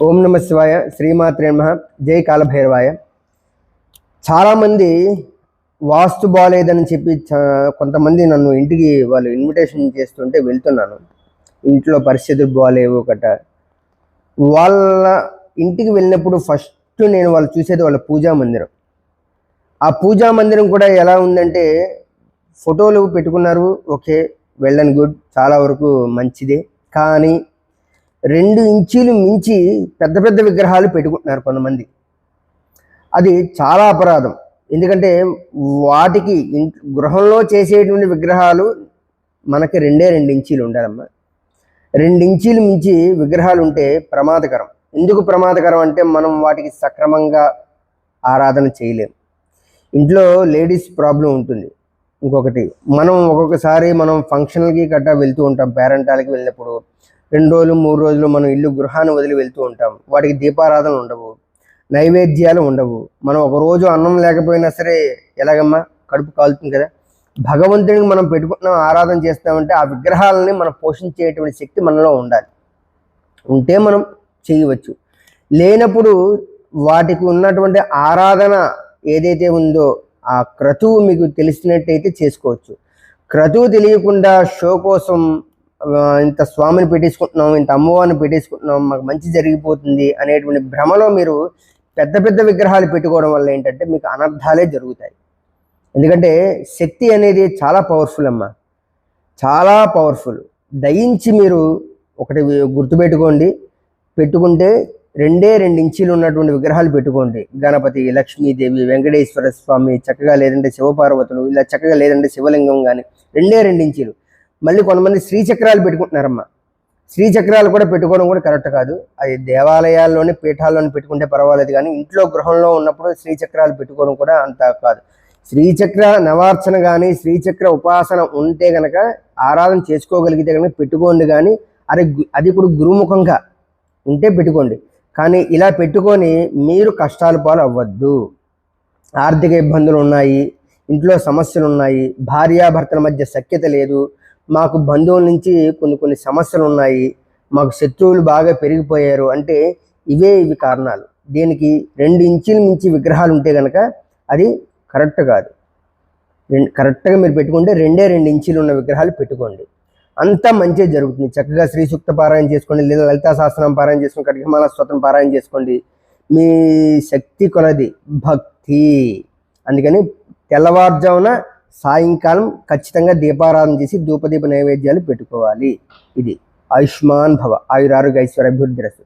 ఓం నమ శివాయ, శ్రీమాత్రే నమః, జై కాలభైరవాయ. చాలామంది వాస్తు బాగాలేదని చెప్పి కొంతమంది నన్ను ఇంటికి వాళ్ళు ఇన్విటేషన్ చేస్తుంటే వెళ్తున్నాను. ఇంట్లో పరిస్థితులు బాగాలేవు గట. వాళ్ళ ఇంటికి వెళ్ళినప్పుడు ఫస్ట్ నేను వాళ్ళు చూసేది వాళ్ళ పూజా మందిరం. ఆ పూజా మందిరం కూడా ఎలా ఉందంటే, ఫోటోలు పెట్టుకున్నారు, ఓకే, వెల్ అండ్ గుడ్, చాలా వరకు మంచిదే. కానీ 2 ఇంచీలు మించి పెద్ద పెద్ద విగ్రహాలు పెట్టుకుంటున్నారు కొంతమంది. అది చాలా అపరాధం. ఎందుకంటే వాటికి గృహంలో చేసేటువంటి విగ్రహాలు మనకి 2 ఇంచీలు ఉండాలమ్మా. 2 ఇంచీలు మించి విగ్రహాలు ఉంటే ప్రమాదకరం. ఎందుకు ప్రమాదకరం అంటే, మనం వాటికి సక్రమంగా ఆరాధన చేయలేం. ఇంట్లో లేడీస్ ప్రాబ్లం ఉంటుంది. ఇంకొకటి, మనం ఒక్కొక్కసారి ఫంక్షన్లకి గట్టా వెళ్తూ ఉంటాం. పేరెంటాలకి వెళ్ళినప్పుడు 2 రోజులు 3 రోజులు మనం ఇల్లు గృహాన్ని వదిలి వెళ్తూ ఉంటాం. వాటికి దీపారాధన ఉండవు, నైవేద్యాలు ఉండవు. మనం ఒక రోజు అన్నం లేకపోయినా సరే ఎలాగమ్మా, కడుపు కాలుతుంది కదా. భగవంతుడికి మనం పెట్టుకుంటున్నాం, ఆరాధన చేస్తామంటే ఆ విగ్రహాలని మనం పోషించేటువంటి శక్తి మనలో ఉండాలి. ఉంటే మనం చేయవచ్చు. లేనప్పుడు వాటికి ఉన్నటువంటి ఆరాధన ఏదైతే ఉందో ఆ క్రతువు మీకు తెలిసినట్టయితే చేసుకోవచ్చు. క్రతువు తెలియకుండా షో కోసం ఇంత స్వామిని పెట్టేసుకుంటున్నాం, ఇంత అమ్మవారిని పెట్టేసుకుంటున్నాం, మాకు మంచి జరిగిపోతుంది అనేటువంటి భ్రమలో మీరు పెద్ద పెద్ద విగ్రహాలు పెట్టుకోవడం వల్ల ఏంటంటే మీకు అనర్థాలే జరుగుతాయి. ఎందుకంటే శక్తి అనేది చాలా పవర్ఫుల్ అమ్మా, చాలా పవర్ఫుల్. దయించి మీరు ఒకటి గుర్తుపెట్టుకోండి, పెట్టుకుంటే 2 ఇంచీలు ఉన్నటువంటి విగ్రహాలు పెట్టుకోండి. గణపతి, లక్ష్మీదేవి, వెంకటేశ్వర స్వామి చక్కగా, లేదంటే శివపార్వతులు ఇలా చక్కగా, లేదంటే శివలింగం కానీ 2 ఇంచీలు. మళ్ళీ కొంతమంది శ్రీచక్రాలు పెట్టుకుంటున్నారమ్మా. శ్రీచక్రాలు కూడా పెట్టుకోవడం కూడా కరెక్ట్ కాదు. అది దేవాలయాల్లోనే పీఠాల్లోనే పెట్టుకుంటే పర్వాలేదు, కానీ ఇంట్లో గృహంలో ఉన్నప్పుడు శ్రీచక్రాలు పెట్టుకోవడం కూడా అంత కాదు. శ్రీచక్ర నవార్చన కానీ శ్రీచక్ర ఉపాసన ఉంటే కనుక, ఆరాధన చేసుకోగలిగితే కనుక పెట్టుకోండి. కానీ అది ఇప్పుడు గురుముఖంగా ఉంటే పెట్టుకోండి. కానీ ఇలా పెట్టుకొని మీరు కష్టాల పాలు అవ్వద్దు. ఆర్థిక ఇబ్బందులు ఉన్నాయి, ఇంట్లో సమస్యలు ఉన్నాయి, భార్యాభర్తల మధ్య సఖ్యత లేదు, మాకు బంధువుల నుంచి కొన్ని సమస్యలు ఉన్నాయి, మాకు శత్రువులు బాగా పెరిగిపోయారు అంటే ఇవి కారణాలు. దీనికి 2 ఇంచీలు మించి విగ్రహాలు ఉంటే కనుక అది కరెక్ట్ కాదు. కరెక్ట్గా మీరు పెట్టుకుంటే 2 ఇంచీలు ఉన్న విగ్రహాలు పెట్టుకోండి, అంతా మంచిగా జరుగుతుంది. చక్కగా శ్రీ సూక్త పారాయణ చేసుకోండి, లేదా లలితా సహస్రనామ పారాయణ చేసుకోండి, కటికమాల స్తోత్రం పారాయణ చేసుకోండి. మీ శక్తి కొలది భక్తి. అందుకని తెల్లవారుజామున సాయంకాలం ఖచ్చితంగా దీపారాధన చేసి ధూపదీప నైవేద్యాలు పెట్టుకోవాలి. ఇది ఆయుష్మాన్ భవ, ఆయురారోగ్య ఐశ్వర్య అభివృద్ధి రస్తు.